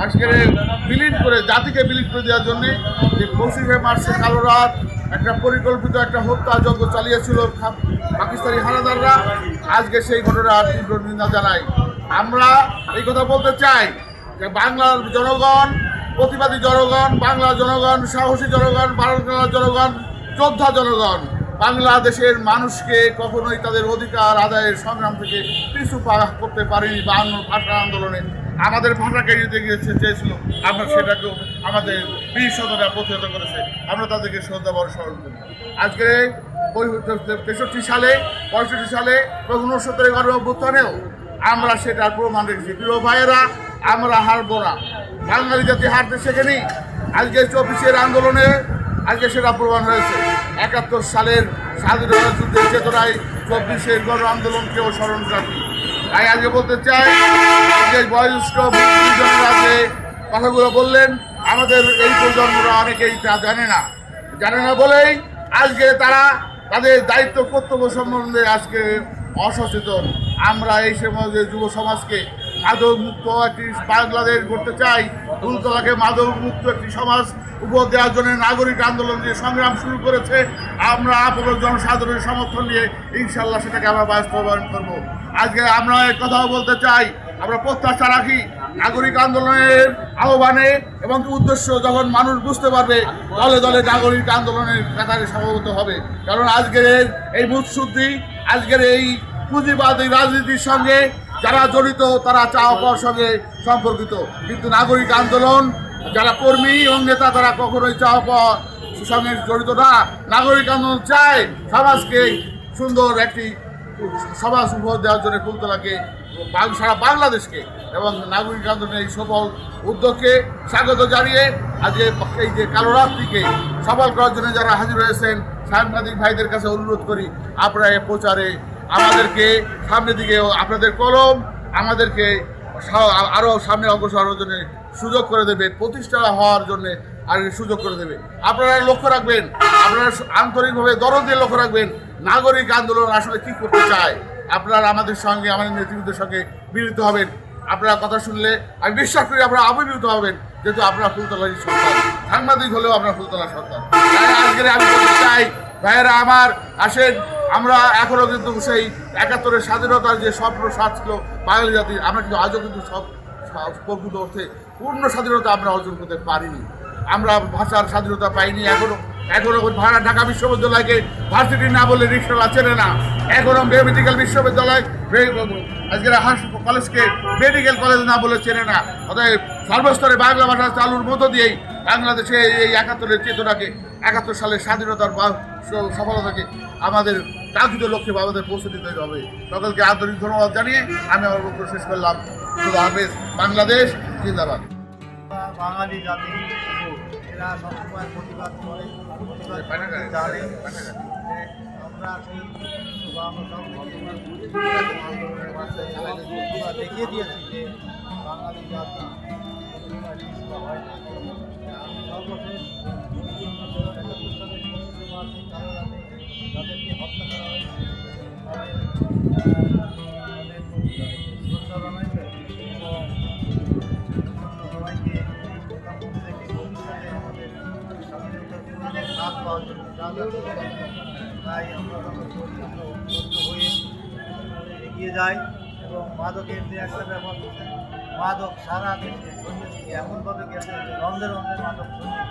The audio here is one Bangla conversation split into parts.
আজকের বিলীন করে জাতিকে বিলীন করে দেওয়ার জন্যে যে 25শে মার্চে কালো রাত একটা পরিকল্পিত একটা হত্যাযজ্ঞ চালিয়েছিল পাকিস্তানি হানাদাররা। আজকে সেই ঘটনার তীব্র নিন্দা জানাই। আমরা এই কথা বলতে চাই যে বাংলার জনগণ, প্রতিবাদী জনগণ, বাংলার জনগণ, সাহসী জনগণ, বাংলার জনগণ, যোদ্ধা জনগণ বাংলাদেশের মানুষকে কখনোই তাদের অধিকার আদায়ের সংগ্রাম থেকে পিছু পা করতে পারেনি। বা ভাষা আন্দোলনে আমাদের ভাষাকে দিতে গিয়েছে চেয়েছিল, আমরা সেটাকেও আমাদের বীর সদরা প্রতিহত করেছে। আমরা তাদেরকে শ্রদ্ধাভরে স্মরণ করি। আজকে 63 সালে, 65 সালে এবং 69 গণঅভ্যুত্থানেও আমরা সেটার প্রমাণ রেখেছি। প্রিয় ভাইয়েরা, আমরা হারবো না। বাঙালি জাতি হারতে শেখেনি। আজকে 24-এর আন্দোলনে আজকে সেটা প্রমাণ হয়েছে। 71 সালের স্বাধীনতা যুদ্ধের চেতনায় 24-এর গণ আন্দোলনকেও স্মরণ রাখি। তাই আজকে বলতে চাই যে বয়োজ্যেষ্ঠ গুরুজনরা যে কথাগুলো বললেন, আমাদের এই প্রজন্মরা অনেকেই তা জানে না বলেই আজকে তারা তাদের দায়িত্ব কর্তব্য সম্বন্ধে আজকে অসচেতন। আমরা এই সমাজের যুব সমাজকে মাদক মুক্ত একটি বাংলাদেশ গড়তে চাই। ফুলতলাকে মাদক মুক্ত একটি সমাজ উপহার দেওয়ার জন্য নাগরিক আন্দোলন যে সংগ্রাম শুরু করেছে, আমরা আপনাদের জনসাধারণের সমর্থন নিয়ে ইনশাল্লাহ সেটাকে আমরা বাস্তবায়ন করব। আজকে আমরা এক কথাও বলতে চাই, আমরা প্রত্যাশা রাখি নাগরিক আন্দোলনের আহ্বানে এবং উদ্দেশ্য যখন মানুষ বুঝতে পারবে, দলে দলে নাগরিক আন্দোলনের কাতারে সমবেত হবে। কারণ আজকের এই মুৎসুদ্ধি, আজকের এই পুঁজিবাদী রাজনীতির সঙ্গে যারা জড়িত তারা চাওয়া পাওয়ার সঙ্গে সম্পর্কিত, কিন্তু নাগরিক আন্দোলন যারা কর্মী এবং নেতা তারা কখনোই চাওয়া পাওয়ার সঙ্গে জড়িত না। নাগরিক আন্দোলন চায় সমাজকে সুন্দর একটি সমাজ উপহার দেওয়ার জন্য ফুলতলাকে, সারা বাংলাদেশকে এবং নাগরিক আন্দোলনের এই সফল উদ্যোগকে স্বাগত জানিয়ে আজকে এই যে কালো রাত্রিকে সফল করার জন্য যারা হাজির হয়েছেন সাংবাদিক ভাইদের কাছে অনুরোধ করি, আপনারা এ প্রচারে আমাদেরকে সামনের দিকে, আপনাদের কলম আমাদেরকে আরও সামনে অগ্রসর হওয়ার জন্য সুযোগ করে দেবে, প্রতিষ্ঠা হওয়ার জন্য আর সুযোগ করে দেবে। আপনারা লক্ষ্য রাখবেন, আপনারা আন্তরিকভাবে দরদ দিয়ে লক্ষ্য রাখবেন নাগরিক আন্দোলন আসলে কী করতে চায়। আপনারা আমাদের সঙ্গে, আমাদের নেতৃত্বের সঙ্গে মিলিত হবেন। আপনারা কথা শুনলে আমি বিশ্বাস করি আপনারা আবির্ভূত হবেন, যেহেতু আপনারা ফুলতলার সন্তান, সাংবাদিক হলেও আপনারা ফুলতলার সন্তান। তাই আজকে আমি বলতে চাই, ভাইয়েরা আমার, আসেন আমরা এখনও কিন্তু সেই 71-এর স্বাধীনতার যে স্বপ্ন সাজ ছিল বাঙালি জাতির, আমরা কিন্তু আজও কিন্তু সব প্রকৃত অর্থে পূর্ণ স্বাধীনতা আমরা অর্জন করতে পারিনি। আমরা ভাষার স্বাধীনতা পাইনি। এখনও ঢাকা বিশ্ববিদ্যালয়কে ভার্সিটি না বলে রিক্সাওয়ালা চেনে না। এখনও মেডিকেল বিশ্ববিদ্যালয়, আজকের কলেজকে মেডিকেল কলেজ না বলে চেনে না। অতএব সর্বস্তরে বাংলা ভাষা চালুর মধ্য দিয়েই বাংলাদেশে এই 71-এর চেতনাকে, 71 সালের স্বাধীনতার সফলতাকে আমাদের কাঙ্ক্ষিত লক্ষ্যে আমাদের পৌঁছে দিতে হবে। সকলকে আন্তরিক ধন্যবাদ জানিয়ে আমি আমার বক্তব্য শেষ করলাম। খুদা হাফেজ। বাংলাদেশ জিন্দাবাদ। বাঙালি জাতি এরা সবসময় প্রতিবাদ করে, জানে। আমরা সেই আন্দোলনের মাধ্যমে দেখিয়ে দিয়েছি যে বাঙালি জাতি হয় না। সর্বশেষ যাদেরকে হত্যা করা হয়েছে সবাইকে তাই আমরা হয়ে এগিয়ে যাই এবং মাদকের যে একটা ব্যাপার, মাদক সারা দেশে ছড়িয়ে এমনভাবে গেছে যে রন্ধে রন্ধে মাদক ছড়িয়ে।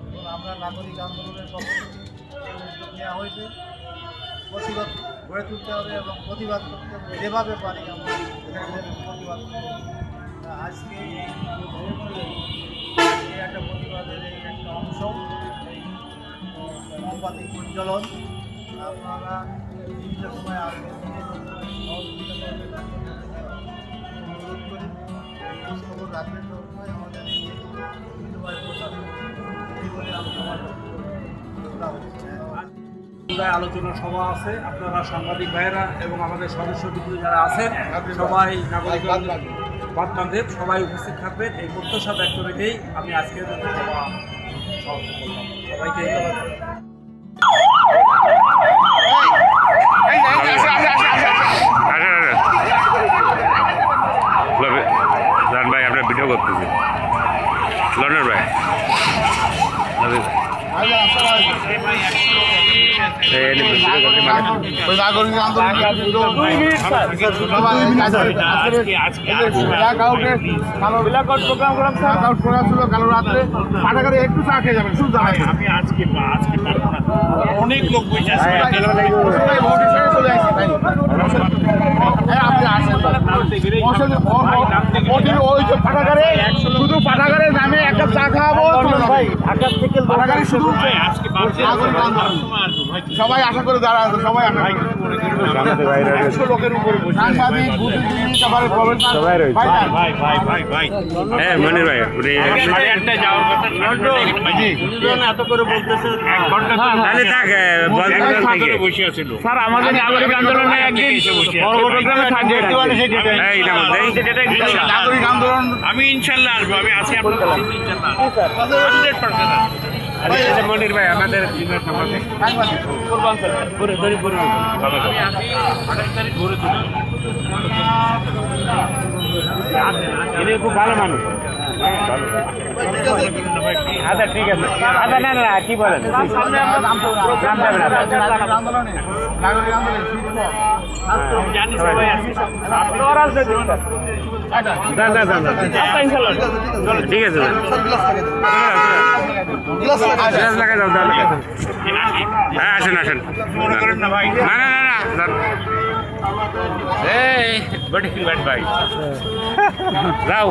এবং আমরা নাগরিক আন্দোলনের পক্ষ থেকে এই উদ্যোগ নেওয়া হয়েছে। প্রতিবাদ গড়ে তুলতে হবে এবং প্রতিবাদ করতে হবে, যেভাবে পারি আমরা প্রতিবাদ করতে হবে। আজকে এই একটা প্রতিবাদের এই একটা অংশ, মোমবাতি প্রজ্বলন। আপনারা বিভিন্ন সময় আসবেন, অনুরোধ করি খবর রাখবেন সবসময় আমাদের এই আলোচনা সভা আছে। আপনারা সাংবাদিক ভাইয়েরা এবং আমাদের সদস্যবৃন্দ যারা আছেন সবাই, নাগরিক বার্তাদের সবাই উপস্থিত থাকবেন, এই প্রত্যাশা ব্যক্ত রেখেই আমি আজকের সভা সমাপ্ত করলাম। সবাইকে ভাই আপনার ভিডিও করতেছি। ওই নাগরিক আন্দোলনের প্রোগ্রাম ছিল কালো রাত্রে পাঠাগারে একটু চা খেয়ে যাবেন শুধু দাঁড়াই আমি আজকে পারবো না অনেক লোক বসে আছে আপনি আসেন ওই যে পাঠাগারে শুধু পাঠাগারে নামে একটা চা খাওয়াবো পাঠাগারে শুধু আজকে নাগরিক আন্দোলন। সবাই আশা করে দাঁড়া আছে, সবাই আশা করে 100 লোকের উপরে সাংবাদিক বুদ্ধিজীবী তারপরে প্রফেসর ভাই ভাই হ্যাঁ মনির ভাই সাড়ে আটটায় যাওয়ার কথা এত করে বলতেছে 1 ঘন্টা তাহলে থাক ধরে বসে আছিল স্যার আমাদের নাগরিক আন্দোলনে একদিন প্রোগ্রামে থাকবে এই ইতিমধ্যেই নাগরিক আন্দোলন আমি ইনশাল্লাহ আসবো আমি আছি আপনার কাছে ইনশাল্লাহ 100% মনির ভাই আমাদের সাংবাদিক এদের খুব ভালো মানুষ আচ্ছা ঠিক আছে আচ্ছা না না কি বলেন নাগরিক আন্দোলন জানি সবাই আছে ঠিক আছে লাগাই যাও হ্যাঁ আসেন আসেন মনে করেন না ভাই না না না না এই বড় ভাই যাও